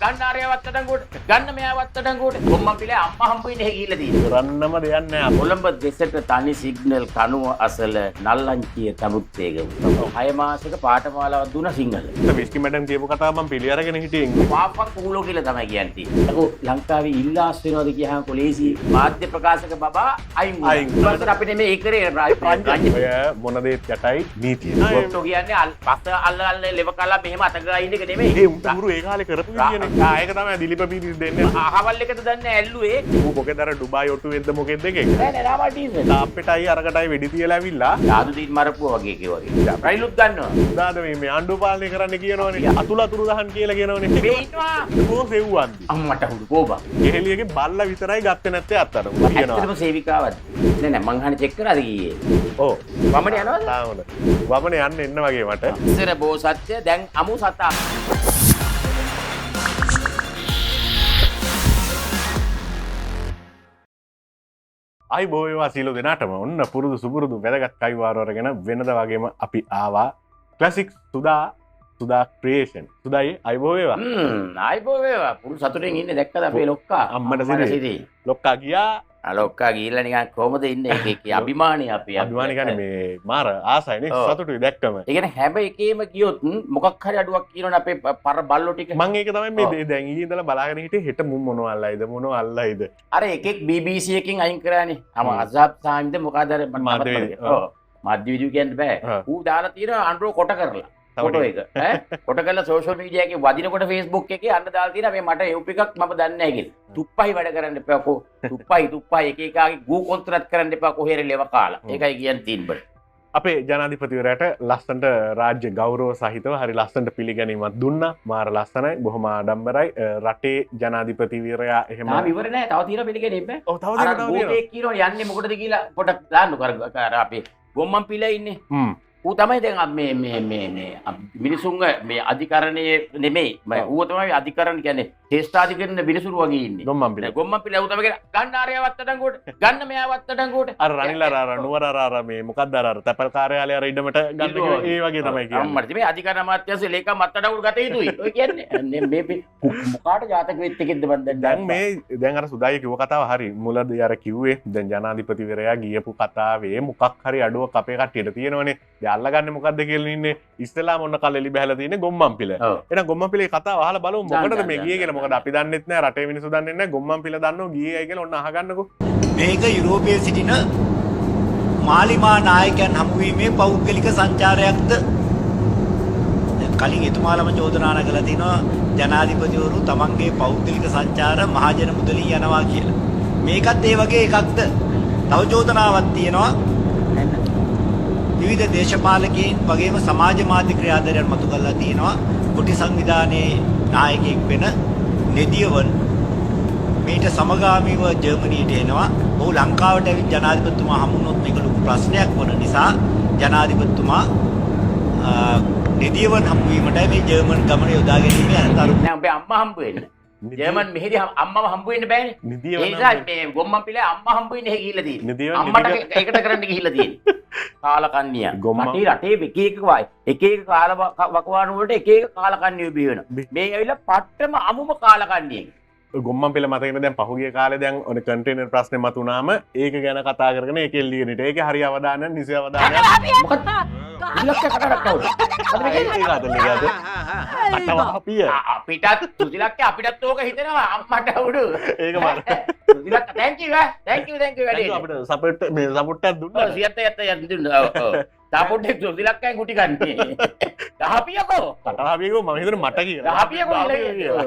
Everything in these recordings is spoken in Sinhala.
ගන්න ආරයවත් අඩංගුවට ගන්න මෙයාවත් අඩංගුවට ගොම්මන් පිළේ අම්මා හම්බ වෙන්නේ ගිහිල්ලා තියෙනවා. කරන්නම දෙයක් නැහැ. කොළඹ දෙසට තනි සිග්නල් කනුව අසල නල්ලංචිය තමුත් ඒක. 6 මාසෙක පාඨමාලාවක් දුන්නා සිංහල. විස්කි මැඩම් කියපු කතාව මම පිළි අරගෙන හිටියේ. පාපක් කූලෝ කියලා තමයි කියන්නේ. අකෝ ලංකාවේ ඉල්ලාස් වෙනවද කියහම කොලේසි මාධ්‍ය ප්‍රකාශක බබා අයින් වුණා. අපිට මේ ඒකරේ ඔය මොන දේත් යටයි නීතිය. ඔක්ටෝ කියන්නේ පස්ස අල්ල ලෙව කලා මෙහෙම අත ගා ඉන්න එක නෙමෙයි. ඒ උඹුරු ඒ කාලේ කරපු විදියනේ. ඒක තමයි දිලිප පීරිස් දෙන්නේ. අහවල් එකද දන්නේ ඇල්ලුවේ. ඌ මොකේද අර ඩුබායි ඔට්ටුවෙන්ද මොකෙන්ද එකේ. නෑ නෑ රාමටීස්. තාප්පෙටයි අරකටයි වෙඩි තියලා ඇවිල්ලා සාදු දීන් මරපුවා වගේ එකේ වගේ. රයිලුත් ගන්නවා. උදාද මේ ආණ්ඩුව පාලනය කරන්න කියනවනේ. අතුරු දහන් කියලා කියනවනේ. මේ ඉන්නවා. කොහොම සෙව්වන්දි. අම්මට හුදු කෝබා. ගෙහෙලියගේ බල්ලා විතරයි ගත්තේ නැත්තේ අත්තර. කියනවා. ඇත්තටම සේවිකාවක්ද? නෑ නෑ මං අහන්නේ චෙක් කරාද ගියේ. ඔව්. වමනේ යනවද? තාමද. වමනේ යන්න එන්න වගේ මට. ඉස්සර බෝසත්ය දැන් අමු සතා. අයි බෝවේවා සීලෝ දෙනාටම ඔන්න පුරුදු සුපුරුදු වැදගත් කයිවාරවරගෙන වෙනද වගේම අපි ආවා ක්ලාසික් සුදා ක්‍රියේෂන්. සුදායි අයි බෝවේවා. ආයිබෝ වේවා. පුරු සතුටෙන් ඉන්නේ දැක්කද අපේ ලොක්කා? අම්මට සිරි. ලොක්කා ගියා. ලොක්කා ගිහිල්ලා නිකන් කොහමද ඉන්නේ එකේ අභිමානිය අපි. අභිමානි කියන්නේ මේ මාර ආසයිනේ සතුටුයි දැක්කම. ඒ කියන්නේ හැම එකේම ගියොත් මොකක් හරි අඩුවක් කියනවනේ අපේ පර බල්ලෝ ටික. මම ඒක තමයි මේ දැන් ඊයේ ඉඳලා බලාගෙන හිටියේ හෙට මුන් මොනව අල්ලයිද. අර එකෙක් BBC එකකින් අයින් කරානේ. අසබ් සාමිද මොකද අර මධ්‍ය විදිය කියන්න බෑ. ඌ දාලා තියෙනවා අන්ඩ්‍රෝ කොට කරලා. ෆොටෝ එක කොට කරලා සෝෂල් මීඩියා එකේ වදිනකොට Facebook එකේ අන්න දාලා තියෙනවා මේ මට එව් එකක් මම දන්නේ නැහැ කියලා. තුප්පහයි වැඩ කරන්න එපා කො තුප්පහයි එක එකාගේ ගූ කොන්ත්‍රාත් කරන්න එපා කොහේර ලෙව කාලා. ඒකයි කියන්නේ තින්බට. අපේ ජනාධිපතිවරයාට ලස්සනට රාජ්‍ය ගෞරව සහිතව හරි ලස්සනට පිළිගැනීමක් දුන්නා. මාර ලස්සනයි බොහොම ආඩම්බරයි. රටේ ජනාධිපතිවරයා එහෙම තාම ඉවර නැහැ. තව තියෙනවා පිළිගැනීම. ඔව් තව තියෙනවා. ඒක කියනවා යන්නේ මොකටද කියලා පොඩක් දාන්නකෝ අර අපේ ගොම්මන් පිළේ ඉන්නේ. ඌ තමයි දැන් මේ මිනිසුන්ගේ මේ අධිකරණයේ නෙමෙයි ඌ තමයි අධිකරණ කියන්නේ ශ්‍රේෂ්ඨාධිකරණ මිනිසුරු වගේ ඉන්නේ. ගොම්මන් පිළේ ඌ තමයි ගන්න ආරයවත් අඩංගුවට ගන්න මෙයාවත් අඩංගුවට අර රනිල් අර නුවර අර මේ මොකක්ද අර තැපල් කාර්යාලය අර ඉඩමට ගන්න ඒ වගේ තමයි කියන්නේ. අම්මට මේ අධිකරණ අමාත්‍යාංශයේ ලේකම් අත්අඩංගුවට ගත යුතුයි. ඔය කියන්නේ මේ මොකාට ජාතක වෙච්ච එකෙක්ද බන් දැන් මේ දැන් අර සුදායි කිව්ව කතාව හරි මුලදී අර කිව්වේ දැන් ජනාධිපතිවරයා ගියපු කතාවේ මොකක් හරි අඩුවක් අපේ කට්ටියට තියෙනවනේ. අල්ලගන්නේ මොකද්ද කියලා ඉන්නේ ඉස්සලා මොන කල්ලි බහැලා තියෙන්නේ ගොම්මන් පිළ. එහෙනම් ගොම්මන් පිළේ කතාව අහලා බලමු මොකටද මේ ගියේ කියලා. මොකද අපි දන්නෙත් නෑ රටේ මිනිස්සු දන්නේ නෑ ගොම්මන් පිළ දන්නෝ ගියේ අය කියලා ඔන්න අහගන්නකෝ. මේක යුරෝපයේ සිටින මාලිමා නායකයන් හමුවීමේ පෞද්ගලික සංචාරයක්ද? කලින් එතුමාලම චෝදනා නගලා තිනවා ජනාධිපතිවරු තමන්ගේ පෞද්ගලික සංචාර මහජන මුදලින් යනවා කියලා. මේකත් ඒ වගේ එකක්ද? තව චෝදනාවක් තියෙනවා. විවිධ දේශපාලකයන් වගේම සමාජ මාධ්‍ය ක්‍රියාධරයන් මතු කරලා තියෙනවා කොටි සංවිධානයේ නායකයෙක් වෙන නෙදියවන් මේට සමගාමීව ජර්මනියට එනවා. ඔහු ලංකාවට ඇවිත් ජනාධිපතිතුමා හමුනොත් මේක ලොකු ප්‍රශ්නයක් වන නිසා ජනාධිපතිතුමා නෙදියවන් හමු වීමටයි මේ ජර්මන් ගමන යොදා ගැනීම යන තරුණ. නෑ උඹේ අම්මා හම්බ වෙන්න. ජර්මන් මෙහෙදි අම්මව හම්බ වෙන්න බෑනේ. ඒ නිසා මේ ගොම්මන් පිළේ අම්මා හම්බ වෙන්න ගිහිල්ලා තියෙන්නේ. අම්මට ඒකට කරන්න ගිහිල්ලා තියෙන්නේ. කාලකන්ණිය. රටේ එක එක කාල වකවානු වලට එක එක කාලකන්ණිය බිහි වෙනවා. මේ ඇවිල්ලා පට්ටම අමුම කාලකන්ණියෙක්. ගොම්මන් පිළ මතකනේ දැන් පහුගිය කාලේ දැන් ඔන කන්ටේනර් ප්‍රශ්නේ මතුනාම ඒක ගැන කතා කරගෙන ඒකෙන් ලියන ඉතින් ඒකේ හරි අවධානය නිසි අවධානය මොකද ඉලක්ක කඩක් කවුද අද මේක අපිය අපිටත් තුසිලක්ක අපිටත් ඕක හිතෙනවා අම්මට උඩු ඒක මම තුසිලක්ක thank you වැඩි අපිට සපෝට් මේ සපෝට්ටක් දුන්නා 100 දුන්නා තාපොට්ටේ තුසිලක්කෙන් කුටි ගන්නේ දහපියකෝ කටහපියකෝ මම හිතන්නේ මට කියලා දහපියකෝ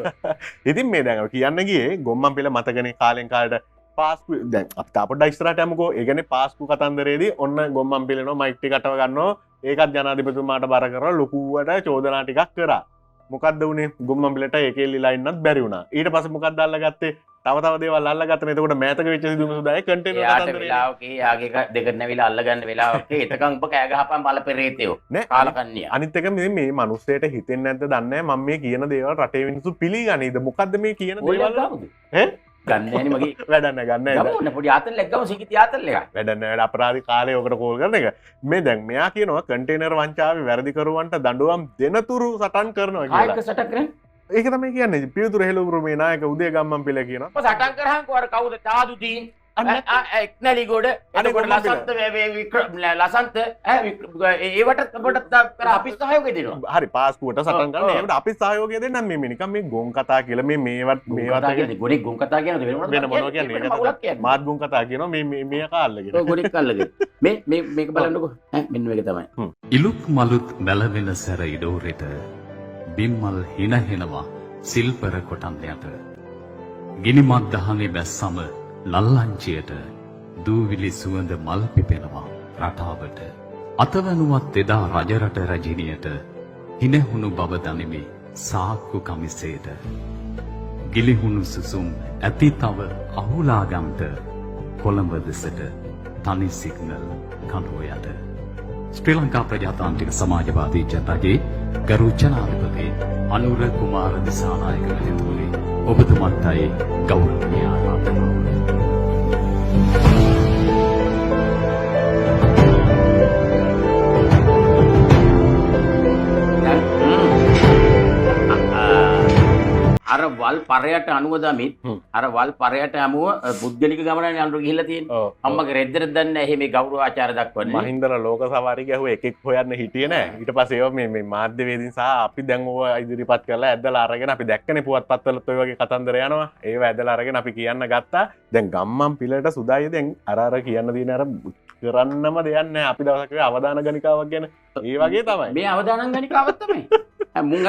ඉතින් මේ දැන් කියන්න ගියේ ගොම්මන් පිළ මතකනේ කාලෙන් කාලට පාස්කු දැන් අපි තාපොඩ්ඩක් ඉස්සරහට යමුකෝ. ඒ කියන්නේ පාස්කු කතන්දරේදී ඔන්න ගොම්මන් පිළේනෝ මයික් ටික අටව ගන්නවා. ඒකත් ජනාධිපතිතුමාට බර කරලා ලොකුවට චෝදනා ටිකක් කරා. මොකද්ද උනේ? ගොම්මන් පිළේට ඒකෙල්ලිලා ඉන්නත් බැරි වුණා. ඊට පස්සේ මොකක්ද අල්ලගත්තේ? තව දේවල් අල්ලගත්තනේ. එතකොට මෑතක වෙච්ච සිදුවීම් සුදායි කන්ටේනර් කතන්දරේ. යාගේ යාගේ දෙකට නැවිලා අල්ලගන්න වෙලාවක් එතකන් ඔබ කෑ ගහපන් බල පෙරේතයෝ. කාලකන්ණිය. අනිත් එක මේ මිනිස්සෙට හිතෙන්නේ නැද්ද දන්නේ නැහැ. මම මේ කියන දේවල් රටේ මිනිස්සු පිළිගනීද? මොකද්ද මේ කියන දේවල්? ඈ ගන්නෑනේ මගේ වැඩක් නැහැ ගන්න නැහැ. ගමු පොඩි ආතල් එකක් ගමු සිකිති ආතල් එකක්. වැඩක් නැහැ. අපරාධී කාලේ ඔකට කෝල් කරන එක. මේ දැන් මෙයා කියනවා කන්ටේනර් වංචාවේ වැරදි කරුවන්ට දඬුවම් දෙනතුරු සටන් කරනවා කියලා. ආයක සටන් කරන්නේ? ඒක තමයි කියන්නේ පියතුර හෙළුරුමේ නායක උදේ ගම්මන්පිල කියනවා. සටන් කරහන්කෝ අර කවුද තාදුදීන් එක්නැලිගොඩ එතකොට ලසන්ත ලසන්ත ඒවට අපට අපි සහයෝගය දෙනවා. හරි පාස්පුවට සටන් කරන්න ඒකට අපි සහයෝගය දෙන්නම් මේ නිකන් මේ ගොන් කතා කියලා මේවත් ගොඩක් ගොන් කතා කියනද වෙන මොනවා කියන්නේ මාත් ගොන් කතා කියනවා මේ කාල්ලගෙන ගොඩක් අල්ලගෙන මේක බලන්නකෝ මෙන්න මේක තමයි. ඉලුක් මලුත් මැලවෙන සැර ඉඩෝරෙට බිම්මල් හිනහෙනවා සිල්පර කොටන්දයට ගිනිමත් දහනේ බැස්සම ලල්ලංචියට දූවිලි සුවඳ මල් පිපෙනවා රටාවට අතවනුවත් එදා රජරට රජිනියට හිනෙහුණු බව දනිමි සාක්කු කමිසේට ගිලිහුණු සුසුම් ඇති තව අහුලාගම්ට කොළඹ දෙසට තනි සිග්නල් කඳුව යට ශ්‍රී ලංකා ප්‍රජාතාන්ත්‍රික සමාජවාදී ජනතාවගේ ගරු ජනාධිපති අනුර කුමාර දිසානායක මහතුමනි ඔබතුමන්ටයි ගෞරවනීය ආරාධනාව. අර වල් පරයට අනුව දමින් අර වල් පරයට අමුව පුද්ගලික ගමනනේ අනුර ගිහිල්ලා තියෙන්නේ. අම්මගේ රෙද්දට දන්නේ නැහැ මේ ගෞරවාචාර දක්වන්නේ. මහින්දලා ලෝක සවාරි ගැහුව එකෙක් හොයන්න හිටියේ නෑ. ඊට පස්සේ ඒවා මේ මාධ්‍යවේදීන් සහ අපි දැන් ඕවා ඉදිරිපත් කරලා ඇදලා අරගෙන අපි දැක්කනේ පුවත්පත්වලත් ඔය වගේ කතන්දර යනවා. ඒවා ඇදලා අරගෙන අපි කියන්න ගත්තා. දැන් ගම්මන් පිළට සුදායි දැන් අර කියන්න තියෙන අර කරන්නම දෙයක් නෑ. අපි දවසක් අවදාන ගණිකාවක් ගැන ඒ වගේ තමයි. මේ අවදාන ගණිකාවක් තමයි. මුං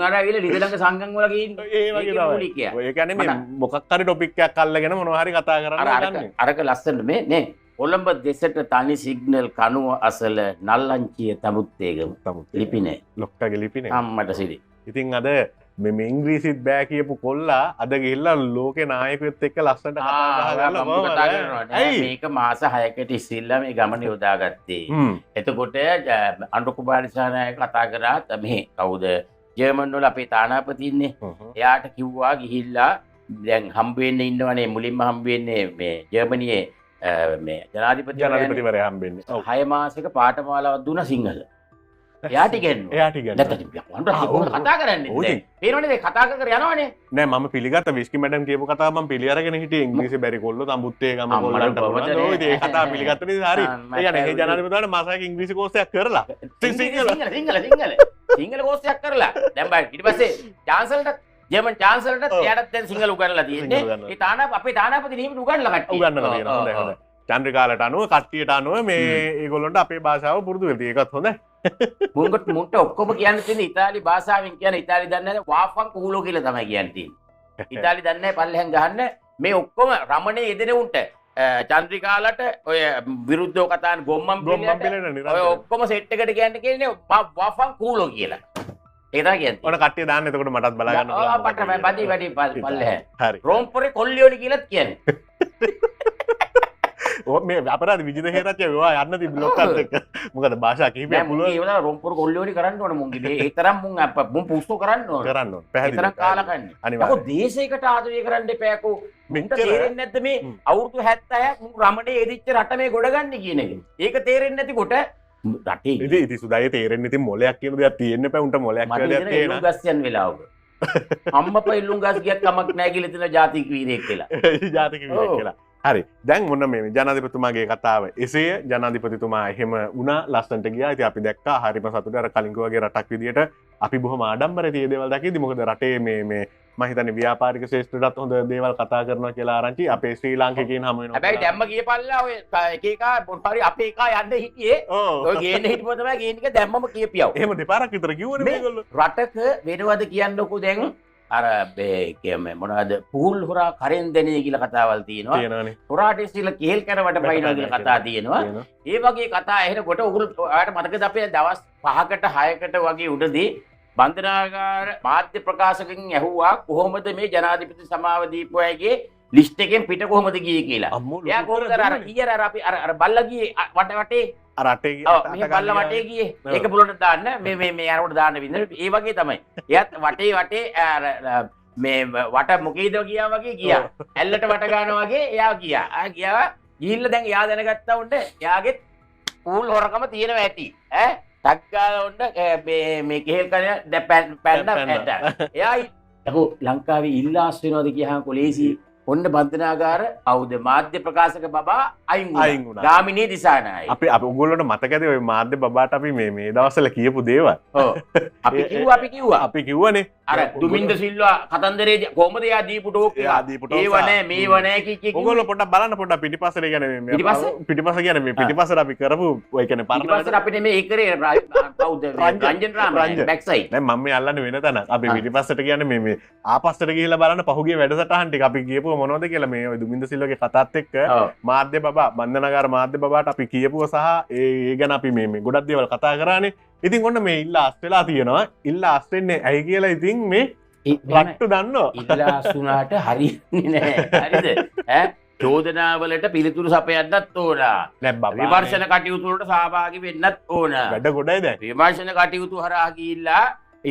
අර ඇවිල්ලා ලිදලංග සංගම් වල ගිහින් ඒ වගේ තමයි. ඔය කියන්නේ මේ මොකක් හරි ටොපික් එකක් අල්ලගෙන මොනවා හරි කතා කරන්න අරක ලස්සනට මේ නේ කොළඹ දෙසට තනි සිග්නල් කනුව අසල නල්ලංචිය තමුත්තේගම ලිපිනේ ලොක්කගේ ලිපිනේ අම්මට සිරි. ඉතින් අද මේ ඉංග්‍රීසිත් බෑ කියපු කොල්ලා අද ගිහිල්ලා ලෝකේ නායකයෙක් එක්ක ලස්සනට කතා කරලා මේක මාස 6කට ඉස්සෙල්ලා මේ ගමන යොදාගත්තේ. එතකොට අනුර කුමාර දිසානායක කතා කරා මේ කවුද ජර්මන් වල අපේ තානාපති ඉන්නේ. එයාට කිව්වා ගිහිල්ලා දැන් හම්බ වෙන්න ඉන්නවනේ මුලින්ම හම්බ වෙන්නේ මේ ජර්මනියේ මේ ජනාධිපතිවරයා හම්බෙන්නේ. 6 මාසයක පාඨමාලාවක් දුන්නා සිංහල. එයාට ඉගෙනුවා. කතා කරන්නේ. පේනවනේ මේ කතා කර යනවනේ. නෑ මම පිළිගත්ත විස්කි මැඩම් කියපු කතාව මම පිළි අරගෙන හිටියේ ඉංග්‍රීසි බැරි කොල්ලෝ තඹුත්තේ ගම කොල්ලන්ට බලන්න. ඔය ඉතින් ඒ කතාව පිළිගත්ත නිසා හරි. ඒ කියන්නේ ඒ ජනාධිපතිවරයාට මාසයක ඉංග්‍රීසි කෝස් එකක් කරලා සිංහල කෝස් එකක් කරලා දැන් බයි ඊට පස්සේ චාන්සලර්ට ජර්මන් චාන්සලර්ට එයාට දැන් සිංහල උගන්වලා තියෙන්නේ. ඒ අපේ තානාපති නියමිත උගන්වලා කට්ටිය. උගන්වලා තියෙනවා. හොඳයි හොඳයි. චන්ද්‍රිකාලට අනුව කට්ටියට අනුව මේ ඒගොල්ලොන්ට අපේ භාෂාව පුරුදු වෙලා තියෙනවා. ඒකත් හොඳයි. මුන්ට ඔක්කොම කියන්න තියෙන ඉතාලි භාෂාවෙන් කියන ඉතාලි දන්නේ නැහැ වාෆන් කූලෝ කියලා තමයි කියන්න තියෙන්නේ. ඉතාලි දන්නේ නැහැ පල්ලෙහෙන් ගහන්න මේ ඔක්කොම රමණේ යෙදෙන උන්ට චන්ද්‍රිකාලට ඔය විරුද්ධව කතාන ගොම්මන් පිළිලට ඔය ඔක්කොම සෙට් එකට කියන්නේ වාෆන් කූලෝ කියලා. ඒක තමයි කියන්නේ. ඔන්න කට්ටිය දාන්න එතකොට මටත් බලා ගන්න පුළුවන්. ඔව් අපට වැඩි වැඩි පල්ලෙහෙන්. හරි. රෝම්පුරේ කොල්ලියෝනි කියලාත් කියන්නේ. මේ අපරාධ විජිත හේරච්ච ඒවා යන්න තිබ්බ ලොක්කත් එක්ක. මොකද භාෂා කිහිපයක් පුළුවන්. ඒ වල රොම්පුර කොල්ලියෝනි කරන්න ඕන මුන්ගේ. ඒ තරම් මුන් පුස්තෝ කරන්න ඕන. කරන්න ඕන. පැහැදිලි. ඒ තරම් කාලා කන්නේ. අනිවාර්යයෙන්. දේශයකට ආදරය කරන්න එපාකෝ. මුන්ට තේරෙන්නේ නැද්ද මේ අවුරුදු 76ක් මුන් රමණේ එදිච්ච රට මේ ගොඩගන්නේ කියන එක. ඒක තේරෙන්නේ නැතිකොට රටේ ඉතින් සුදායේ තේරෙන්නේ ඉතින් මොලයක් කියන දෙයක් තියෙන්න එපා. උන්ට මොලයක් කියලා දෙයක් තේරෙනවා. ඉල්ලුම් ගස් යන වෙලාවක. අම්මපා ඉල්ලුම් ගස් ගියක් කමක් නැහැ කියලා තියෙන ජාතික වීරයෙක් කියලා. ජාතික වීරයෙක් කියලා. හරි දැන් මොන මේ ජනාධිපතිතුමාගේ කතාව එසේ ජනාධිපතිතුමා එහෙම වුණා ලස්සනට ගියා. ඉතින් අපි දැක්කා හරිම සතුටුයි අර කලින්කෝ වගේ රටක් විදියට අපි බොහොම ආඩම්බරේ tie දේවල් දැකීදී මොකද රටේ මේ මම හිතන්නේ ව්‍යාපාරික ශේෂ්ත්‍රයටත් හොඳ දේවල් කතා කරනවා කියලා ආරංචි අපේ ශ්‍රී ලාංකිකයන් හමු වෙනවා. හැබැයි දැම්ම ගියපල්ලා ඔය එක එක පොඩි අපේ එකා යන්න හිටියේ. ඔය ගේන්න හිටපුවා තමයි ගේන්න එක දැම්මම කියපියව. එහෙම දෙපාරක් විතර කිව්වනේ මේගොල්ලෝ. රටක වෙනවද කියන්නකෝ දැන් අර මොනවද පුහුල් හොරා කරෙන් දෙනේ කියලා කතාවල් තියෙනවා. හොරාට ඉස්සෙල්ලා කේල් කරවට පයින්නවා කියලා කතා තියෙනවා. ඒ වගේ කතා ඇහෙනකොට ඔයාලට මතකද අපේ දවස් 5කට 6කට වගේ උඩදී බන්ධනාගාර මාධ්‍ය ප්‍රකාශකකින් ඇහුවා කොහොමද මේ ජනාධිපති සමාව දීපු අයගේ ලිස්ට් එකෙන් පිට කොහොමද ගියේ කියලා. එයා කොහොමද අර ඊයර අපි අර බල්ලා ගියේ වටේ රටේ මේ බල්ලා වටේ ගියේ. ඒක බුලොට දාන්න මේ යනකොට දාන්න වින්දර. ඒ වගේ තමයි. එයාත් වටේ මේ වට මොකේද ගියා වගේ ගියා. ඇල්ලට වට ගන්නවා වගේ එයා ගියා. ගියා ගිහිල්ලා දැන් එයා දැනගත්තා උන්ට එයාගේ පූල් හොරකම තියෙනවා ඇති. ටක්කාල ඔන්න මේ කෙහෙල් කන පැන්න පැට එයා ලංකාවේ ඉල්ලාස් වෙනවාද කියහම කොලේසි ඔන්න බන්ධනාගාර අවුද මාධ්‍ය ප්‍රකාශක බබා අයින් වුණා. ගාමිණී දිසානායි. අපි ඔයගොල්ලන්ට මතකද ඔය මාධ්‍ය බබාට අපි මේ දවස්වල කියපු දේවල්? ඔව්. අපි කිව්වනේ. අර දුමින්ද සිල්වා කතන්දරේ කොහමද යා දීපු ටෝක් ඒව නෑ මේව නෑ කි ඔයගොල්ලෝ පොඩ්ඩක් බලන්න පොඩ්ඩක් පිටිපස්සට කියන්නේ මේ පිටිපස්ස කියන්නේ මේ පිටිපස්සට අපි කරපු ඔය කියන්නේ පිටිපස්සට අපිට මේ ඒ කරේ කවුද රංජන් රාම බෑක් සයිඩ් නෑ මම මේ අල්ලන්නේ වෙන තැන අපි පිටිපස්සට කියන්නේ මේ ආපස්සට ගිහිල්ලා බලන්න පහුගිය වැඩසටහන් ටික අපි කියපුව මොනවද කියලා මේ ඔය දුමින්ද සිල්වාගේ කතාත් එක්ක මාධ්‍ය බබා බන්ධනාගාර මාධ්‍ය බබාට අපි කියපුව සහ ඒ ගැන අපි මේ ගොඩක් දේවල් කතා කරානේ. ඉතින් ඔන්න මේ ඉල්ලාස් වෙලා තියෙනවා. ඉල්ලාස් වෙන්නේ ඇයි කියලා ඉතින් මේ රට්ටු දන්නවා. ඉල්ලාස් වුණාට හරියන්නේ නෑ. හරිද? ඈ චෝදනාවලට පිළිතුරු සපයන්නත් ඕන. විමර්ශන කටයුතු වලට සහභාගී වෙන්නත් ඕන. වැඩ ගොඩයි දැන්. විමර්ශන කටයුතු හරහා ගිහිල්ලා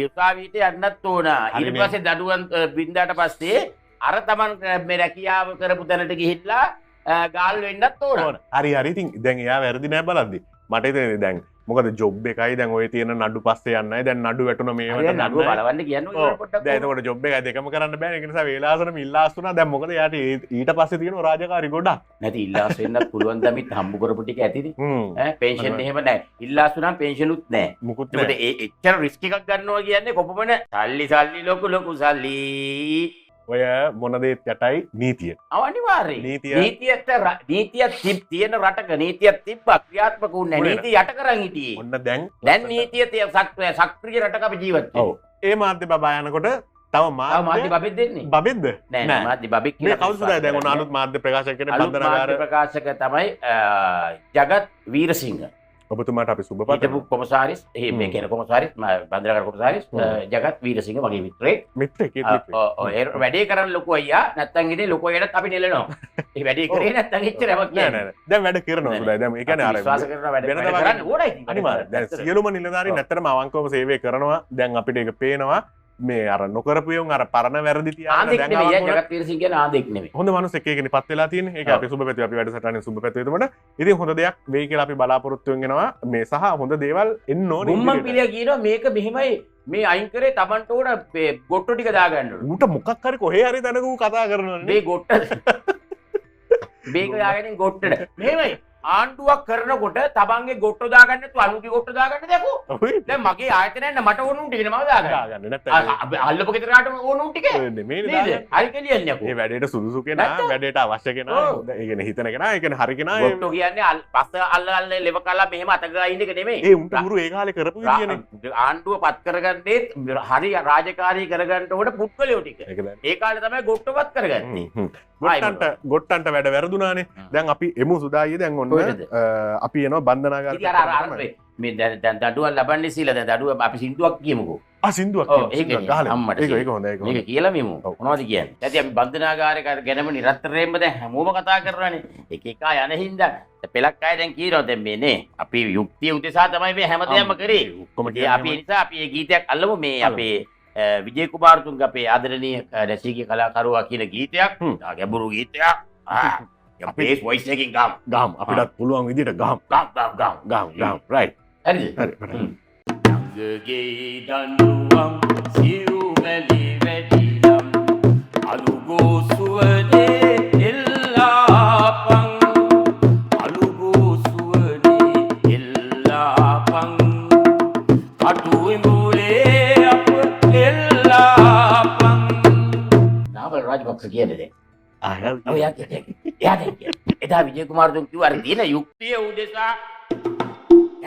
යුතාවීට යන්නත් ඕන. ඊට පස්සේ දඩුවම් බින්දාට පස්සේ අර තමන් මේ රැකියාව කරපු තැනට ගිහිල්ලා ගාල් වෙන්නත් ඕන. හරි ඉතින් දැන් එයා වැරදි නෑ බලද්දි. මට හිතෙන්නේ දැන් මොකද ජොබ් එකයි දැන් ඔය තියෙන නඩු පස්සේ යන්නයි දැන් නඩු වැටුන මේවට නඩුව බලවන්න කියන්නේ පොඩ්ඩක්. දැන් එතකොට ජොබ් එකයි දෙකම කරන්න බෑ. ඒක නිසා වේලාසනම ඉල්ලාස් වුණා. දැන් මොකද යාට ඊට පස්සේ තියෙන රාජකාරි ගොඩක්. නැති ඉල්ලාස් වෙන්නත් පුළුවන් දමිත් හම්බ කරපු ටික ඇතිනේ. ඈ පෙන්ෂන් එහෙම නැහැ. ඉල්ලාස් වුණාම පෙන්ෂනුත් නැහැ. මුකුත් නැහැ. ඒකට එච්චර රිස්ක් එකක් ගන්නවා කියන්නේ කොපමණ සල්ලි ලොකු සල්ලි. ඔය මොනදේත් යටයි නීතිය. අනිවාර්යයෙන්. නීතියක් තියෙන රටක නීතියක් තිබ්බා ක්‍රියාත්මක වුණේ නැහැ. නීතිය යට කරන් හිටියේ. ඔන්න දැන් නීතිය සක්‍රිය රටක අපි ජීවත් වෙන්නේ. ඔව්. ඒ මාධ්‍ය බබා යනකොට තව මාධ්‍ය බබෙක් දෙන්නේ. බබෙක්ද? නෑ මාධ්‍ය බබෙක් කියලා. මේ කවුරුද දැන් ඔන්න අලුත් මාධ්‍ය ප්‍රකාශක කෙනෙක් බන්ධනාගාර. මාධ්‍ය ප්‍රකාශක තමයි ජගත් වීරසිංහ. ඔබතුමාට අපි සුබ හිටපු කොමසාරිස් මේ කියන කොමසාරිස් බන්ධනාගාර කොමසාරිස් ජගත් වීරසිංහ වගේ මිත්‍රෙක්. වැඩේ කරන්න ලොකු අයියා නැත්තම් ඉතින් ලොකු අයියාට අපි නෙලනවා. ඒ වැඩේ කරේ නැත්තම් එච්චරම නෑ. දැන් වැඩ කරනවා සුදා. දැන් ඒ කියන්නේ අර විශ්වාස කරන වැඩ කරන්න ඕනයි. අනිවාර්යයෙන්. දැන් සියලුම නිලධාරීන් නැත්තටම අවංකවම සේවය කරනවා. දැන් අපිට ඒක පේනවා. මේ අර නොකරපු යෝන් අර පරණ වැරදි තියාගෙන දැන් ජගත් වීරසිංහ කියන ආදෙක් නෙමෙයි. හොඳ මිනිස්සෙක් ඒකනේ පත් වෙලා තියෙන්නේ. ඒක අපි සුබ පැතුවේ අපි වැඩසටහනේ සුබ පැතුවේ එතකොට. ඉතින් හොඳ දෙයක් වෙයි කියලා අපි බලාපොරොත්තු වෙනවා. මේ සහ හොඳ දේවල් එන්න ඕනේ. ගුම්මන් පිළිය කියනවා මේක මෙහෙමයි මේ අයින් කරේ Tamanට ඕන ගොට්ටු ටික දාගන්න ඕන. ඌට මොකක් හරි කොහේ හරි තැනක ඌ කතා කරනවනේ. මේ ගොට්ට මේක දාගෙන ගොට්ටට. මෙහෙමයි ආණ්ඩුවක් කරනකොට තමන්ගේ ගොට්ටු දාගන්න නැතුව අනුගේ ගොට්ටු දාගන්න දැකෝ. දැන් මගේ ආයතනය නැන්න මට ඕන උන් ටික මම දාගන්න. නැත්නම් අල්ලපු ගෙදරට ඕන උන් ටික. නෙමෙයි. හරි කෙලියන්නේ අකෝ. මේ වැඩේට සුදුසු කෙනා, වැඩේට අවශ්‍ය කෙනා, ඒ කියන්නේ හිතන කෙනා, ඒ කියන්නේ හරි කෙනා. ගොට්ටු කියන්නේ පස්ස අල්ල ලෙව කලා මෙහෙම අත ගායින් එක නෙමෙයි. ඒ උන්ට ගුරු ඒ කාලේ කරපු විදියනේ. ආණ්ඩුව පත් කරගන්නේ හරි රාජකාරී කරගන්න ඕන පුද්ගලයෝ ටික. ඒ කාලේ තමයි ගොට්ටුපත් කරගන්නේ. ගොට්ටන්ට වැඩ වැරදුනානේ. දැන් අපි එමු සුදායියේ දැන් ඔන්න අපි එනවා බන්ධනාගාරයට. ඉතින් අර මේ දැන් දඩුවක් ලබන්නේ සීලා දැන් දඩුව අපි සින්දුවක් කියමුකෝ. සින්දුවක් ඒක අම්මට ඒක හොඳයි. මේක කියලා මෙමු. මොනවද කියන්නේ? නැති අපි බන්ධනාගාරයකට ගැනම නිරන්තරයෙන්ම දැන් හැමෝම කතා කරනවානේ. එක එක යන හින්දා පෙලක් අය දැන් කියනවා දැන් මේ නේ අපි යුක්තිය උදෙසා තමයි මේ හැමදේම කරේ. අපි ඒ නිසා අපි මේ ගීතයක් අල්ලමු මේ අපේ විජේ කුමාරතුංග අපේ ආදරණීය රසික කලාකරුවා කියන ගීතයක්. ගැඹුරු ගීතයක්. අපේ වොයිස් එකකින් ගාම් අපිටත් පුළුවන් විදිහට ගාම් රයිට් හරිද යංගගේ දඬුවම් සිරුමැලි වැඩිනම් අලුගෝ සුවනේ එල්ලාපන් අලුගෝ සුවනේ එල්ලාපන් අටුඹුලේ අප එල්ලාපන් නාමල් රාජපක්ෂ කියන්නේ එදා විජය කුමාරතුංග කිව්වා අර දින යුක්තිය උදෙසා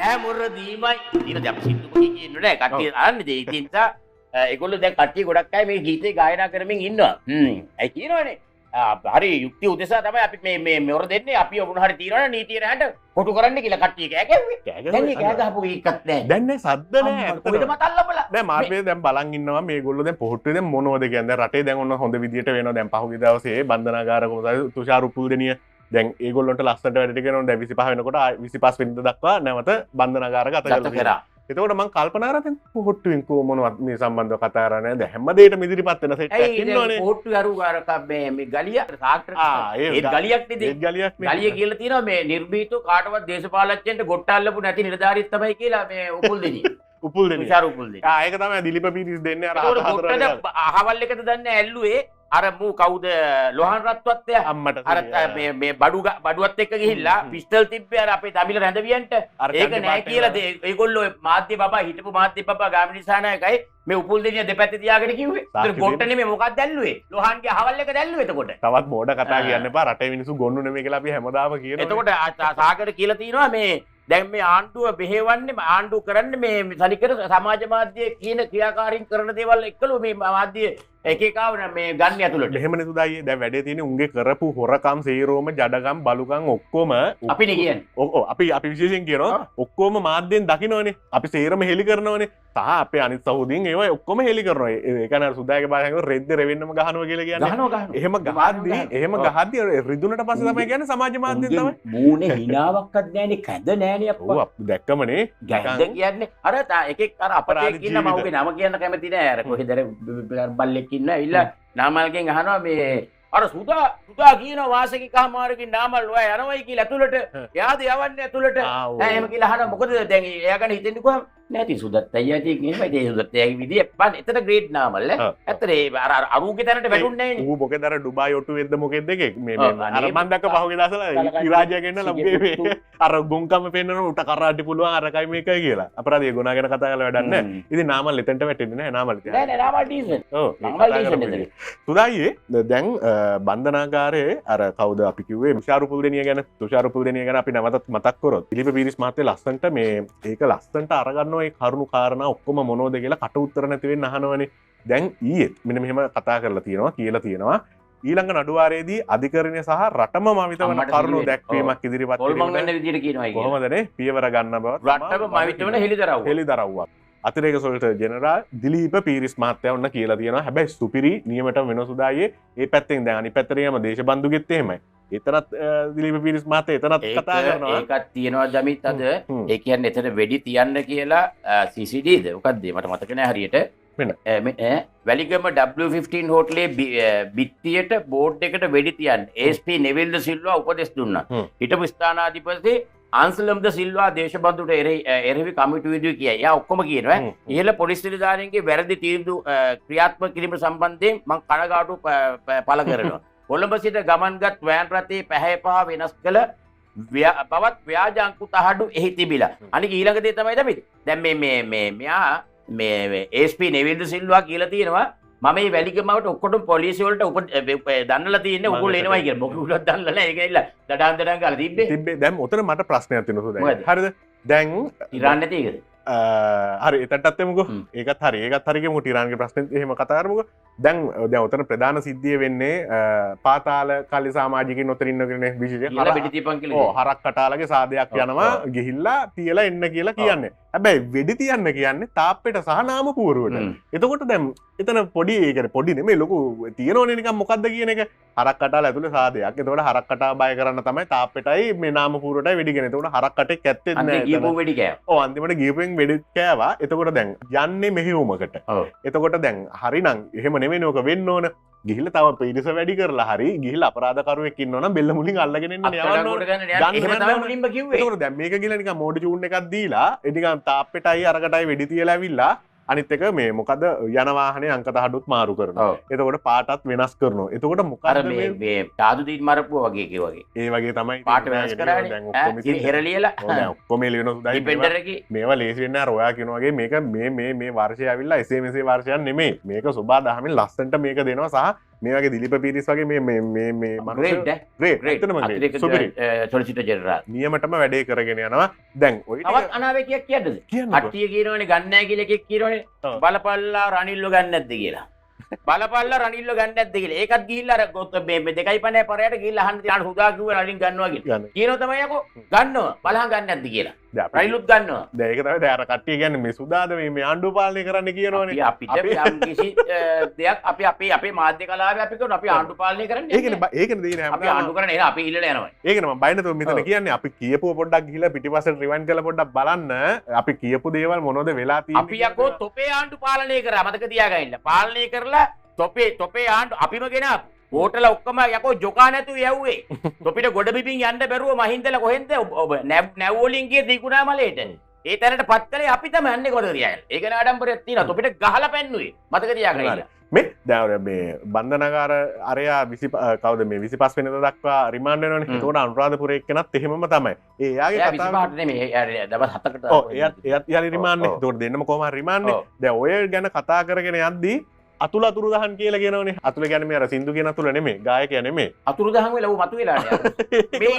ඈ දීමයි දින දැන් සින්දු කියන්නේ නෑ කට්ටිය අහන්නේ දෙයි ඉතින් ඒගොල්ලෝ දැන් කට්ටිය ගොඩක් අය මේ ගීතේ ගායනා කරමින් ඉන්නවා ඇයි කියනවනේ හරි යුක්තිය උදෙසා තමයි අපි මේ මොර දෙන්නේ අපි මොන හරි තියනවනේ නීතිය නැහැට කොටු කරන්න කියලා කට්ටිය කෑ ගැව්වේ දැන් මේ කෑ ගහපු එකක් නෑ දැන් නේ සද්ද නෑ කොහෙද මතල්ලපලා දැන් මාර්පේ දැන් බලන් ඉන්නවා මේගොල්ලෝ දැන් පොහොට්ටුවේ දැන් මොනවද කියන්නේ දැන් රටේ දැන් ඔන්න හොඳ විදියට වෙනවා දැන් පහුගිය දවසේ බන්ධනාගාර කොහොමද තුෂාර උපුල්දෙනිය දැන් ඒගොල්ලොන්ට ලස්සනට වැඩ ටික කරනවා දැන් 25 වෙනකොට 25 වෙනිදා දක්වා නැවත බන්ධනාගාරක අත කරලා එතකොට මං කල්පනා කරා දැන් කොහොට්ටුවෙන් මොනවත් මේ සම්බන්ධව කතා කරන්නේ නැහැ. හැම දෙයකම ඉදිරිපත් වෙන සෙට් එකක් ඇයි ඉන්නවනේ. කොට්ටු අරු මේ ගලිය සාක්‍ර ඒ ගලියක් නෙද ඒ ගලියක් නේ. ගලිය කියලා තියෙනවා මේ නිර්භීතව කාටවත් දේශපාලඥයන්ට ගොට්ට අල්ලපු නැති නිලධාරීත් තමයි කියලා මේ උපුල් දෙනිය. උපුල් දෙන්නේ. විශාල උපුල් දෙනිය. ඒක තමයි දිලිප පීරිස් දෙන්නේ අර ඒකට හතරට ගොට්ටද අහවල් එකද දන්නේ ඇල්ලුවේ අර මූ කවුද ලොහන් රත්වත්තය අම්මට අර මේ බඩුවත් එක්ක ගිහිල්ලා පිස්තල් තිබ්බේ අර අපේ දමිල රැඳවියන්ට ඒක නෑ කියලා ඒගොල්ලෝ මාධ්‍ය බබා හිටපු මාධ්‍ය බබා ගාමිණී සානායකයි මේ උපුල් දෙනිය දෙපැත්තේ තියාගෙන කිව්වේ. ඒතර ගොට්ට නෙමෙයි මොකක්ද ඇල්ලුවේ? ලොහන්ගේ අහවල් එක දැල්ලුවේ එතකොට. තවත් බෝඩ කතා කියන්න එපා. රටේ මිනිස්සු ගොන්නු නෙමෙයි කියලා අපි හැමදාම කියනවා. එතකොට සාගර කියලා තියෙනවා මේ දැන් මේ ආණ්ඩුව බෙහෙවන්නේ ආණ්ඩුව කරන්නේ මේ සනිකර සමාජ මාධ්‍යයේ කියන ක්‍රියාකාරීන් කරන දේවල් එක්කලු මේ මාධ්‍ය එක එකව මේ ගන්න ඇතුළට. එහෙමනේ සුදායි. දැන් වැඩේ තියෙන්නේ උන්ගේ කරපු හොරකම් සේරෝම ජඩකම් බලුකම් ඔක්කොම අපිනේ කියන්නේ. ඔව් අපි විශේෂයෙන් කියනවා ඔක්කොම මාධ්‍යෙන් දකින්නවනේ. අපි සේරම හෙලි කරනවනේ. සහ අපේ අනිත් සහෝදීන් ඒවා ඔක්කොම හෙලි කරනවා. ඒ කියන්නේ සුදාගේ භාෂාවෙන් රෙද්ද රෙවෙන්නම ගහනවා කියලා කියන්නේ. ගහනවා. එහෙම ගහද්දී රිදුනට පස්සේ තමයි කියන්නේ සමාජ මාධ්‍යෙන් තමයි. මූණේ හිනාවක්වත් නැහැනේ කැඳ නැහැනේ අප්පා. ඔව් අපි දැක්කමනේ. ගැද්ද කියන්නේ අර එකෙක් අර අපතේ ඉන්න මවගේ නම කියන්න කැමති නෑ. අර කොහෙද බල්ලෙක් ඉන්නවා ඇවිල්ලා නාමල්ගෙන් අහනවා මේ අර සුදා කියන වාසකික කමාරකින් නාමල් ඔය යනවයි කියලා ඇතුළට එයාද යවන්නේ ඇතුළට එහෙම කියලා අහනවා මොකද දැන් එයා ගන්න හිතෙන්නේ කොහම නැති සුදත් අයියා ඉතින් එහෙමයි ඒ සුදත් අයියාගේ විදිය පන් එතන ග්‍රේඩ් නාමල් ඇත්තට ඒ අර අරුගේ තැනට වැටුන්නේ නැහැ ඌ මොකද අර ඩුබායි ඔට්ටු වෙද්ද මොකෙද දෙකේ මේ අර මන් දැක්ක පහුගිය දවසල ඉරාජය ගෙන්නලා මුගේ අර ගොංකම පෙන්නන උට කරාටි පුළුවන් අරකයි මේකයි කියලා අපරාධය ගුණා ගැන කතා කරලා වැඩක් නැහැ ඉතින් නාමල් එතනට වැටෙන්නේ නැහැ නාමල් ඉතින් නෑ නාමල් ඩීසන් ඔව් නාමල් ඩීසන් සුදායියේ දැන් බන්ධනාගාරයේ අර කවුද අපි කිව්වේ තුෂාර පුල්දෙනිය ගැන තුෂාර පුල්දෙනිය ගැන අපි නැවතත් මතක් කරොත් දිලිප පීරිස් මහත්තයා ලස්සන්ට මේ ඒක ලස්සන්ට අරගන්නවා ඒ කරුණු කාරණා ඔක්කොම මොනවද කියලා කට උත්තර නැති වෙන්න අහනවනේ දැන් ඊයේ මෙන්න මෙහෙම කතා කරලා තියෙනවා කියලා තියෙනවා ඊළඟ නඩුවාරයේදී අධිකරණය සහ රටම මවිත වන කරුණු දැක්වීමක් ඉදිරිපත් කිරීමක් වෙන විදිහට කියනවා ඒක කොහොමදනේ පියවර ගන්න බව රටම මවිත වෙන හෙලිදරව්වක් අතිරේක සොල්ට ජෙනරාල් දිලීප පීරිස් මහත්තයා වුණ කියලා තියෙනවා හැබැයි සුපිරි නියමට වෙන සුදායේ ඒ පැත්තෙන් දැන් අනිත් පැත්තට යම දේශබන්දුගෙත් එහෙමයි එතනත් දිලීප පීරිස් මහත්තයා එතනත් කතා කරනවා ඒකත් තියෙනවා ජමිත් අද ඒ කියන්නේ එතන වෙඩි තියන්න කියලා CCDද මොකක්ද මට මතක නෑ හරියට වැලිගම W15 හෝටලේ බිත්තියට බෝඩ් එකට වෙඩි තියන්න SP නෙවිල් ද සිල්වා උපදෙස් දුන්නා හිටපු ස්ථානාධිපති ආන්සලම්ද සිල්වා දේශබන්දුට එරෙහි කමිටුවේදී කියයි. එයා ඔක්කොම කියනවා. ඉහළ පොලිස් නිලධාරීන්ගේ වැරදි තීන්දුව ක්‍රියාත්මක කිරීම සම්බන්ධයෙන් මම කනගාටු පළ කරනවා. කොළඹ සිට ගමන්ගත් වෑන් රථයේ පැහැ පහ වෙනස් කළ බවත් ව්‍යාජ අංකු තහඩු එහි තිබිලා. අනික ඊළඟ දේ තමයි තමයි. දැන් මෙයා මේ SP නෙවිල් සිල්වා කියලා තියෙනවා මම මේ වැලිගමවට ඔක්කොටම පොලිසිය වලට දන්නලා තියෙන්නේ ඔයගොල්ලෝ එනවයි කියලා. මොකක්වත් දන්නලා නැහැ. ඒක ඇවිල්ලා දඩාන් ගාලා තිබ්බේ. දැන් ඔතන මට ප්‍රශ්නයක් තියෙනවා දැන්. හරිද? දැන් ඉරාන් නැති එකද? හරි එතටත් එමුකෝ. ඒකත් හරි. ඒකත් හරි කියමු ඉරාන්ගේ ප්‍රශ්නේ එහෙම කතා කරමුකෝ. දැන් ඔතන ප්‍රධාන සිද්ධිය වෙන්නේ පාතාල කල්ලි සමාජිකින් ඔතන ඉන්නකනේ විශේෂ හරක් කටාලගේ සාදයක් යනවා ගිහිල්ලා තියලා එන්න කියලා කියන්නේ. හැබැයි වෙඩි තියන්න කියන්නේ තාප්පෙට සහ නාම පුවරුවට. එතකොට දැන් එතන පොඩි ඒ කියන්නේ පොඩි නෙමෙයි ලොකු තියෙනවනේ නිකන් මොකද්ද කියන එක හරක් කටාල ඇතුලේ සාදයක්. එතකොට හරක් කටා බය කරන්න තමයි තාප්පෙටයි මේ නාම පුවරුවටයි වෙඩිගෙන. එතකොට හරක් කටේ කැත්තේ නැහැ. අන්තිමට ගියපු වෙඩි කෑවා. ඔව් අන්තිමට ගියපෙන් වෙඩි කෑවා. එතකොට දැන් යන්නේ මෙහෙයුමකට. එතකොට දැන් හරිනම් එහෙම නෙමෙයි නෝක වෙන්න ඕන. ගිහිල්ලා තව පිරිස වැඩි කරලා හරි ගිහිල්ලා අපරාධකරුවෙක් ඉන්නවනම් බෙල්ල මුලින් අල්ලගෙන එන්න යවන්න ඕන. එහෙම තමයි මුලින්ම කිව්වේ. ඒකෝර දැන් මේක ගිහලා නිකන් මෝඩි චූන් එකක් දීලා ඒ නිකන් තාප්පෙටයි අරකටයි වෙඩි තියලා ඇවිල්ලා අනිත් එක මේ මොකද යන වාහනේ අංක තහඩුත් මාරු කරනවා. එතකොට පාටත් වෙනස් කරනවා. එතකොට මොකද මේ තාදු දීන් මරපුවා වගේ ඒ වගේ. ඒ වගේ තමයි පාට වෙනස් කරන්නේ. දැන් ඔක්කොම ඉහෙරලියලා. දැන් ඔක්කොම එළියන උදායි. ඩිපෙන්ඩර් එකේ මේවා ලේසි වෙන්නේ නැහැ. ඔයා කියන වගේ මේක මේ වර්ෂය ඇවිල්ලා එසේ මෙසේ වර්ෂයක් නෙමෙයි. මේක සෝබා දහමින් ලස්සන්ට මේක දෙනවා සහ මේ වගේ දිලිප පීරිස් වගේ මේ ග්‍රේඩ් සොලිසිටර් ජෙනරාල් නියමටම වැඩේ කරගෙන යනවා. දැන් ඔය තවත් අනාවැකියක් කියන්නද? කට්ටිය කියනවනේ ගන්න නැහැ කියලා එකෙක් කියනවනේ. බලපල්ලා රනිල්ව ගන්න නැද්ද කියලා. බලපල්ලා රනිල්ව ගන්න නැද්ද කියලා. ඒකත් ගිහිල්ලා අර මේ 2.5 පරයට ගිහිල්ලා අහන්න තියන හුදා කිව්ව රනිල් ගන්නවා කියලා. කියනවා තමයි යකෝ ගන්නවා බලහන් ගන්න නැද්ද කියලා. රයිලුත් ගන්නවා. ඒක තමයි දැන් අර කට්ටිය කියන්නේ මේ සුදාද මේ ආණ්ඩුව පාලනය කරන්න කියනවනේ. අපිට යම් කිසි දෙයක් අපි අපේ මාධ්‍ය කලාවේ අපි කරන අපි ආණ්ඩු පාලනය කරන්නේ. ඒකනේ තියෙන අපි ආණ්ඩු කරන්නේ එහෙනම් අපි ඉල්ලලා යනවා. ඒකනේ මම බය නැතුව මෙතන කියන්නේ අපි කියපුව පොඩ්ඩක් ගිහිල්ලා පිටිපස්සට රිවයින්ඩ් කරලා පොඩ්ඩක් බලන්න අපි කියපු දේවල් මොනවද වෙලා තියෙන්නේ. අපි යකෝ තොපේ ආණ්ඩු පාලනය කරා මතක තියාගන්න. පාලනය කරලා තොපේ ආණ්ඩු අපිම ගෙනාවා. හෝටල ඔක්කොම යකෝ ජොකා නැතුව යව්වේ. තොපිට ගොඩ බිමින් යන්න බැරුව මහින්දලා කොහෙන්ද නැව් වලින් ගියේ දීකුණා මලේට. ඒ තැනට පත් කළේ අපි තමයි යන්නේ කොට තියාගෙන. ඒක නාඩම්බරයක් තියෙනවා. තොපිට ගහලා පැන්නුවේ. මතක තියාගන්න. මේ දැන් මේ බන්ධනාගාර අරයා 20 කවුද මේ 25 වෙනිදා දක්වා රිමාන්ඩ් වෙනවනේ. ඒකෝට අනුරාධපුරේ එක්කනත් එහෙමම තමයි. ඒ එයාගේ කතාව 25ට නෙමෙයි දවස් 7කට. ඔව් එයාත් යාලි රිමාන්ඩ්නේ. ඒකෝට දෙන්නම කොහොම හරි රිමාන්ඩ්නේ. දැන් ඔය ගැන කතා කරගෙන යද්දී අතුල අතුරු දහන් කියලා කියනවනේ. අතුල කියන්නේ මේ අර සින්දු කියන අතුල නෙමෙයි. ගායකයා නෙමෙයි. අතුරු දහන් වෙලා ඌ මතුවෙලා යනවා. මේ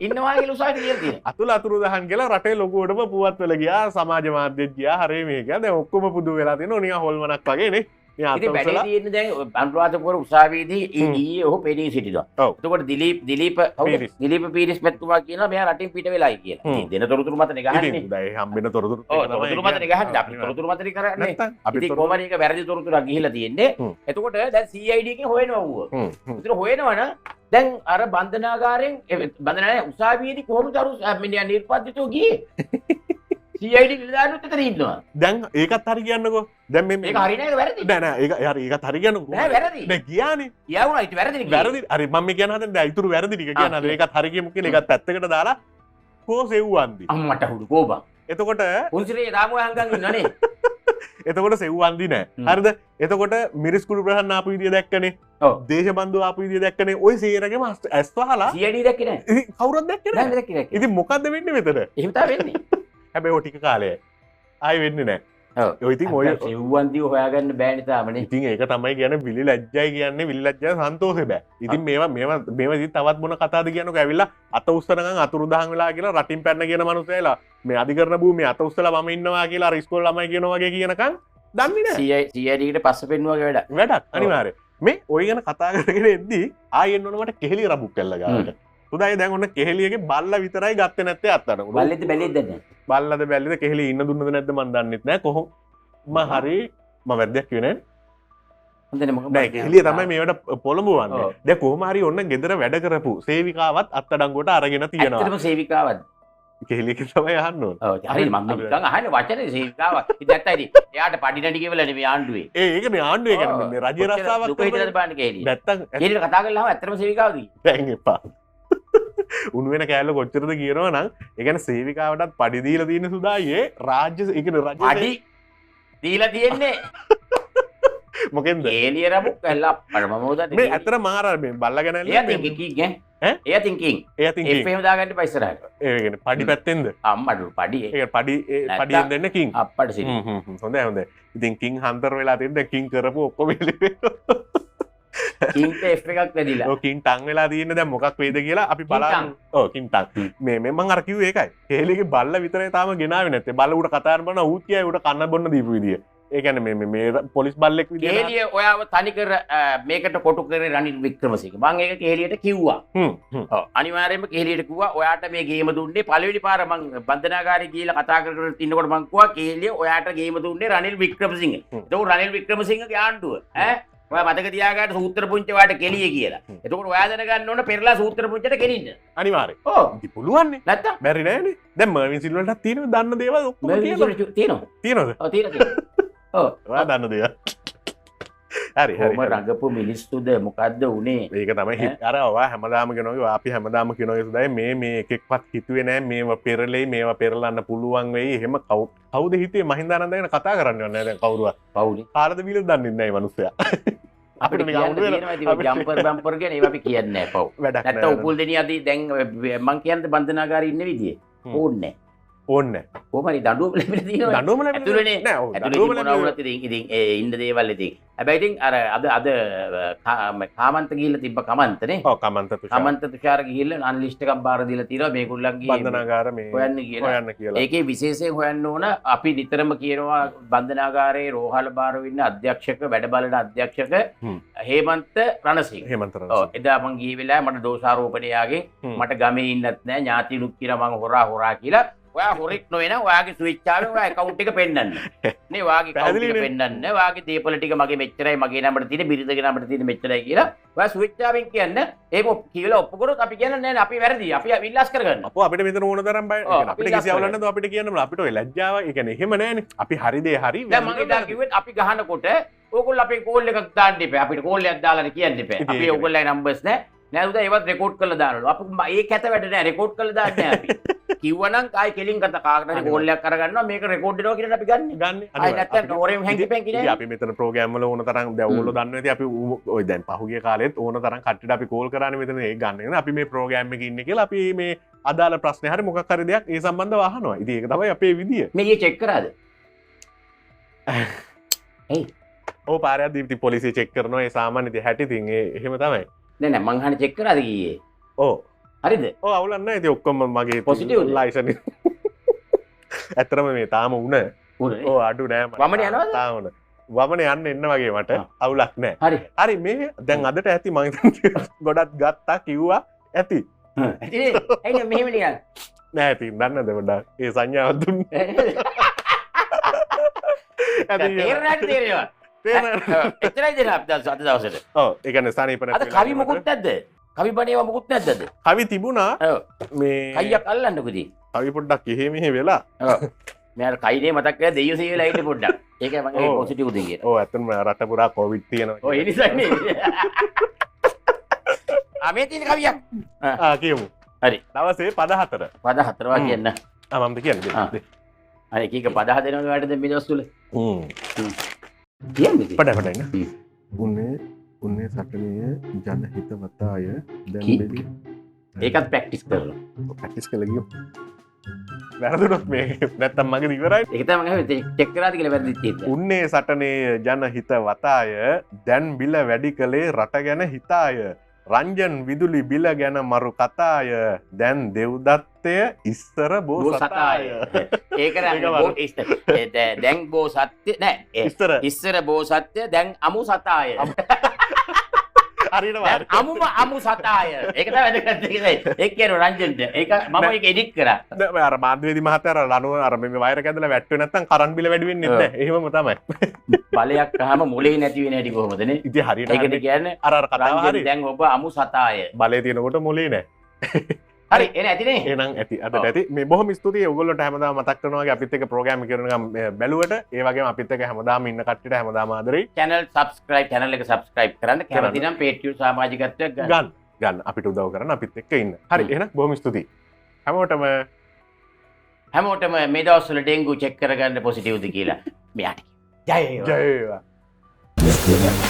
ඉන්නවා කියලා උසාවියට කියලා තියෙනවා. අතුල අතුරු දහන් කියලා රටේ ලොකුවටම පුවත් වෙලා ගියා. සමාජ මාධ්‍යෙත් ගියා. හරේ මේ ගියා. දැන් ඔක්කොම පුදු වෙලා තියෙනවා. නිකන් හොල්මනක් වගේ නේ. ඉතින් වැඩේ තියෙන්නේ දැන් අනුරාධපුර උසාවියේදී ඊයේ ඔහු පෙනී සිටිනවා. එතකොට දිලීප පීරිස් පැතුමා කියනවා මෙයා රටින් පිට වෙලායි කියලා. ඉතින් දෙන තොරතුරු මතනේ ගහන්නේ. ඉතින් දැන් හම්බෙන තොරතුරු තොරතුරු මතනේ ගහන්නේ. අපි තොරතුරු මතනේ කරන්නේ. ඉතින් කොහමද මේක වැරදි තොරතුරක් ගිහිල්ලා තියෙන්නේ. එතකොට දැන් CID එකෙන් හොයනවා ඌව. ඉතින් හොයනවනම් දැන් අර බන්ධනාගාරයෙන් බන්ධනාගාරයේ උසාවියේදී කොහොමද අර මිනිහා නිර්පද්දිතව ගියේ? CID නිලධාරියොත් එතන ඉන්නවා. දැන් ඒකත් හරි කියන්නකෝ. දැන් මේ මේක හරි නෑ වැරදි. නෑ ඒක හරි ඒකත් හරි කියන්නකෝ. නෑ වැරදි. දැන් ගියානේ. යවුණා ඉතින් වැරදි නේ. වැරදි. හරි මම මේ කියන හදන්නේ දැන් ඉතුරු වැරදි ටික කියනවා. ඒකත් හරි කියමු කියලා ඒකත් පැත්තකට දාලා කෝ සෙව්වන්දි. අම්මට හුඩු කෝබා. එතකොට පුන්සිරේ දාමු හංගන් ඉන්නනේ. එතකොට සෙව්වන්දි නෑ. හරිද? එතකොට මිරිස් කුඩු ප්‍රහන්න ආපු විදිය දැක්කනේ. ඔව්. දේශබන්දු ආපු විදිය දැක්කනේ. ওই සේරගෙම ඇස් වහලා CID දැක්කේ නෑ. ඉතින් කවුරුත් දැක්කේ නෑ. නෑ දැක්කේ. ඉතින් මොකද්ද වෙන්නේ මෙතන? එහෙම තමයි වෙන්නේ. හැබැයි ඔය ටික කාලයයි. ආයි වෙන්නේ නෑ. ඔව්. ඔය ඉතින් ඔය සෙව්වන්දිව හොයාගන්න බෑනේ තාමනේ. ඉතින් ඒක තමයි කියන්නේ විලි ලැජ්ජයි කියන්නේ විලි ලැජ්ජයි සන්තෝෂේ බෑ. ඉතින් මේවා ඉතින් තවත් මොන කතාවද කියනකො ඇවිල්ලා අත උස්සනකම් අතුරු දහන් වෙලා කියලා රටින් පැන්න කියන මනුස්සයලා මේ අධිකරණ භූමියේ අත උස්සලා මම ඉන්නවා කියලා අර ඉස්කෝල ළමයි කියනවා වගේ කියනකම් දන්නේ නෑ. CID එකට පස්ස පෙන්නුවා වගේ වැඩක් අනිවාර්යයෙන්. මේ ඔය ගැන කතා කරගෙන එද්දී ආයෙත් එන්න මට කෙහෙලිය රබුක් කළා ගාවට. උදායි දැන් ඔන්න කෙහෙලියගේ බල්ලා විතරයි ගත්තේ නැත්තේ අත්තන. බල්ලෙද්ද බැලෙද්ද නැහැ. බල්ලාද බැල්ලද කෙහෙලිය ඉන්න දුන්නද නැද්ද මන් දන්නෙත් නෑ. කොහොම හරි මම වැරද්දක් කිව්වේ නෑ. හොඳනේ මොකද? නෑ කෙහෙලිය තමයි මේවට පොළඹවන්නේ. දැන් කොහොම හරි ඔන්න ගෙදර වැඩ කරපු සේවිකාවත් අත්අඩංගුවට අරගෙන තියෙනවා. ඇත්තටම සේවිකාවක්ද? කෙහෙලියක තමයි අහන්න ඕන. ඔව් හරි මම නිකන් අහන්නේ වචනේ සේවිකාවක්. ඉතින් නැත්තයි එයාට පඩි නැටි කියවලා නෙමෙයි ආණ්ඩුවේ. ඒකනේ ආණ්ඩුවේ කියන්නේ මේ රජයේ රස්සාවක් දුක හිතලා බලන්න කෙහෙලිය. නැත්තම් කෙහෙලියට කතා කරලා ඇත්තටම සේවිකාවද? දැන් එපා. උණු වෙන කෑල්ල කොච්චරද කියනවා නම් ඒ කියන්නේ සේවිකාවටත් පඩි දීලා තියෙන සුදායේ රාජ්‍ය ඒ කියන්නේ රජ පඩි දීලා තියෙන්නේ මොකෙන්ද කෙහෙලිය රබුක් කළා මම මොකද මේ ඇත්තට මාර මේ බල්ලා ගැන එයා තින්කින් ඈ එයා තින්කින් එයා තින්කින් FM දාගන්න එපා ඉස්සරහට ඒ කියන්නේ පඩි පැත්තෙන්ද අම්මඩු පඩි ඒ පඩියෙන් දෙන්න කිං අප්පට සිරි හොඳයි හොඳයි ඉතින් කිං හන්තර වෙලා තියෙන කිං කරපු ඔක්කොම කින්ට F එකක් වැදිලා. ඔව් කින් ටන් වෙලා තියෙන්නේ දැන් මොකක් වේද කියලා අපි බලමු. ඔව් කින් ටන්. මේ මම අර කිව්වේ ඒකයි. කෙහෙලියගේ බල්ල විතරේ තාම ගෙනාවේ නැත්තේ. බල්ල උඩ කතා කරන බන ඌත් කියයි උඩ කන්න බොන්න දීපු විදිය. ඒ කියන්නේ මේ පොලිස් බල්ලෙක් විදියට. කෙහෙලිය ඔයාව තනි කර මේකට කොටු කරේ රනිල් වික්‍රමසිංහ. මම ඒක කෙහෙලියට කිව්වා. ඔව් අනිවාර්යයෙන්ම කෙහෙලියට කිව්වා ඔයාට මේ ගේම දුන්නේ පළවෙනි පාර මම බන්ධනාගාරේ ගිහලා කතා කරගෙන ඉන්නකොට මම කිව්වා කෙහෙලිය ඔයාට ගේම දුන්නේ රනිල් වික්‍රමසිංහ. ඒක රනිල් වික්‍රමසිංහගේ ආණ්ඩුව. ඈ ඔය මතක තියාගන්න සූත්‍ර පුංචි වාට කෙලිය කියලා. එතකොට ඔයා දැනගන්න ඕන පෙරලා සූත්‍ර පුංචිට කෙලින්න. අනිවාර්යයෙන්. ඔව්. ඉතින් පුළුවන් නේ. නැත්තම් බැරි නෑනේ. දැන් මර්වින් සිල්වලටත් තියෙනවා දන්න දේවල් ඔක්කොම තියෙනවා. තියෙනවද? ඔව් තියෙනවා. ඔව්. ඔයා දන්න දේවල්. හරි හරි. කොහොම රඟපු මිනිස්සුද මොකද්ද උනේ? ඒක තමයි අර ඔයා හැමදාම කියනවා අපි හැමදාම කියනවා සුදායි මේ එකෙක්වත් හිතුවේ නෑ මේව පෙරලෙයි මේව පෙරලන්න පුළුවන් වෙයි. එහෙම කවුද හිතුවේ මහින්දානන්ද ගැන කතා කරන්නේ නැහැ දැන් කවුරුවත්. පවුනේ. කාලද බීලද දන්නේ නැහැ මනුස්සයා. අපිට කියන්න ජම්පර් බම්පර් ගැන ඒවා අපි කියන්නේ නැහැ පව්. වැඩක් නෑ. නැත්තම් උපුල් දෙනිය අදී දැන් මං කියන්නේ බන්ධනාගාරේ ඉන්න විදිය. ඕන්නේ ඕන්නේ. කොහමරි දඬුවම ලැබිලා තියෙනවා. දඬුවම ලැබිලා ඇතුළේනේ. නෑ. ඔව්. දඬුවම ලැබුණා ඉතින් ඉන්න දේවල් ඉතින්. හැබැයි ඉතින් අද කාමන්ත ගිහිල්ලා තිබ්බ කමන්තනේ. ඔව් කමන්ත තුෂාර ගිහිල්ලා අනලිස්ට් එකක් බාර දීලා තියෙනවා මේගොල්ලන්ගේ බන්ධනාගාර මේ හොයන්න කියලා. ඒකේ විශේෂයෙන් හොයන්න ඕන අපි නිතරම කියනවා බන්ධනාගාරයේ රෝහල බාර වෙන්න අධ්‍යක්ෂක වැඩ බලන අධ්‍යක්ෂක හේමන්ත රණසිංහ. හේමන්ත රණසිංහ. ඔව් එදා මං ගිය වෙලාවේ මට දෝෂාරෝපණය යාගේ මට ගමේ ඉන්නත් නෑ ඥාතිනුත් කියලා මං හොරා කියලා ඔයා හොරෙක් නොවන ඔයාගේ ස්විච් ආවේ ඔයා account එක පෙන්නන්න. නේ වාගේ account එක පෙන්නන්න. වාගේ දේපල ටික මගේ මෙච්චරයි මගේ නම්බරට තියෙන බිරිඳගේ නම්බරට තියෙන මෙච්චරයි කියලා. ඔයා ස්විච් ආවෙන් කියන්න ඒක කියලා ඔප්පු කරොත් අපි කියන්නේ නෑ අපි වැරදි. අපි විලාස් කරගන්න. අපෝ අපිට මෙතන ඕන තරම් බය. අපිට කිසි අවුලක් නැතුව අපිට කියන්න බෑ. අපිට ඔය ලැජ්ජාව ඒ කියන්නේ එහෙම නෑනේ. අපි හරි දේ හරි. දැන් මම ඉතින් කිව්වෙත් අපි ගහනකොට ඕගොල්ලෝ අපේ කෝල් එකක් දාන්න ඉපේ. අපිට කෝල් එකක් දාලා කියන්න ඉපේ. අපි ඕගොල්ලෝගේ නම්බර්ස් නෑ. නෑ උදා ඒවත් රෙකෝඩ් කරලා දානවලු. අපි ඒක ඇත වැඩ නෑ රෙකෝඩ් කරලා දාන්නේ නෑ අපි. කිව්වනම් ආයි කෙලින් කතා කාකට හරි කෝල් එකක් කරගන්නවා මේක රෙකෝඩ් වෙනවා කියලා අපි ගන්න. ආයි නැත්තම් ඕරෙම හැංගිපෙන් කියන්නේ. අපි මෙතන ප්‍රෝග්‍රෑම් වල ඕන තරම් දැන් ඕගොල්ලෝ දන්නවා ඉතින් අපි ඔය දැන් පහුගිය කාලෙත් ඕන තරම් කට්ටියට අපි කෝල් කරානේ මෙතන ඒක ගන්න. අපි මේ ප්‍රෝග්‍රෑම් එකේ ඉන්නේ කියලා අපි මේ අදාළ ප්‍රශ්නේ හරි මොකක් හරි දෙයක් ඒ සම්බන්ධව අහනවා. ඉතින් ඒක තමයි අපේ විදිය. මේ චෙක් කරාද? එයි ඔව් පාරයක් දීපති පොලිසිය චෙක් කරනවා ඒ සාමාන්‍ය ඉතින් හැටි ඉතින් ඒ එහෙම තමයි. නෑ නෑ මං අහන්නේ චෙක් කරාද කීයේ? ඔව්. හරිද? ඔව් අවුලක් නැහැ ඉතින් ඔක්කොම මගේ Positive ද? ලයිසන් ඇත්තටම මේ තාම උණ උනේ. ඔව් අඩු නෑ මට. වමනේ යනවද? තාම උණ. වමනේ යන්න එන්න වගේ මට අවුලක් නෑ. හරි. හරි මේ දැන් අදට ඇති මං හිතන්නේ ගොඩක් ගත්තා කිව්වා ඇති. ඇයි නේ මෙහෙම නිකන්. නෑ ඉතින් දන්නද පොඩ්ඩක් ඒ සංඥාව දුන්නේ. තේරෙන්නේ තේරෙනවා. එච්චරයි දෙන අපිට අද දවසට. ඔව් ඒ කියන්නේ සනීපන අද කවි මොකුත් නැද්ද? කවි බණේවා මොකුත් නැද්ද අද? කවි තිබුණා ඔව්. මේ කයියක් අල්ලන්නකෝ දී. කවි පොඩ්ඩක් එහෙ මෙහෙ වෙලා ඔව්. මෙයාට කයිනේ මතක් කරලා දෙයියෝ සීවලා ඉන්න පොඩ්ඩක්. ඒකයි මම ඒ පොසිටිව් දෙය කියලා. ඔව් ඇත්තටම රට පුරා කොවිඩ් තියෙනවා. ඔය ඒ නිසානේ. මේ තියෙන කවියක්. කියමු. හරි. දවසේ පද 4. පද 4 වා කියන්න. මමද කියන්නේ. අර එක එක පද හදනවද වැඩද මේ දවස් තුල? කියන්නේ පඩ ඉන්න. උන්නේ සටනේ ජන හිතවතාය දැන් බෙලි. ඒකත් ප්‍රැක්ටිස් කරලා. ප්‍රැක්ටිස් කළා ගියෝ. වැරදුනොත් මේ නැත්තම් මගේ ඉවරයි. ඒක තමයි මම චෙක් කරාද කියලා වැරදිත් තියෙන්නේ. උන්නේ සටනේ ජන හිතවතාය දැන් බිල වැඩි කලේ රට ගැන හිතාය. රංජන් විදුලි බිල ගැන මරු කතාය දැන් දෙව්දත්තය ඉස්සර බෝ සතාය. ඒක දැන් බෝ සත්‍ය නෑ ඉස්සර බෝ සත්‍ය දැන් අමු සතාය. හරියට අමු සතාය. ඒක තමයි වැදගත් එක. ඒක කියන රංජන්ට. ඒක මම ඒක එඩිට් කරා. නෑ අර මාධ්‍යවේදී මහත්තයා අර ලනුව අර මේ වයර් කැදලා වැට්ටුවේ නැත්නම් කරන්ට් බිල වැඩි වෙන්නේ නැහැ. එහෙමම තමයි. බලයක් අහම මොලේ නැති වෙන හැටි කොහොමද නේ? ඉතින් හරියට ඒකද කියන්නේ අර කතාව හරි. දැන් ඔබ අමු සතාය. බලේ තියෙනකොට මොලේ නැහැ. හරි එන ඇතිනේ. එහෙනම් ඇති අදට ඇති. මේ බොහොම ස්තුතියි ඔයගොල්ලන්ට හැමදාම මතක් කරනවා වගේ අපිත් එක්ක ප්‍රෝග්‍රෑම් කරන බැලුවට ඒ වගේම අපිත් එක්ක හැමදාම ඉන්න කට්ටියට හැමදාම ආදරෙයි. channel එක subscribe කරන්න. කැමති නම් Patreon සමාජිකත්වයක් ගන්න අපිට උදව් කරන්න අපිත් එක්ක ඉන්න. හරි එහෙනම් බොහොම ස්තුතියි. හැමෝටම මේ දවස්වල ඩෙන්ගු චෙක් කරගන්න පොසිටිව්ද කියලා මෙයාට. ජය වේවා. ජය වේවා.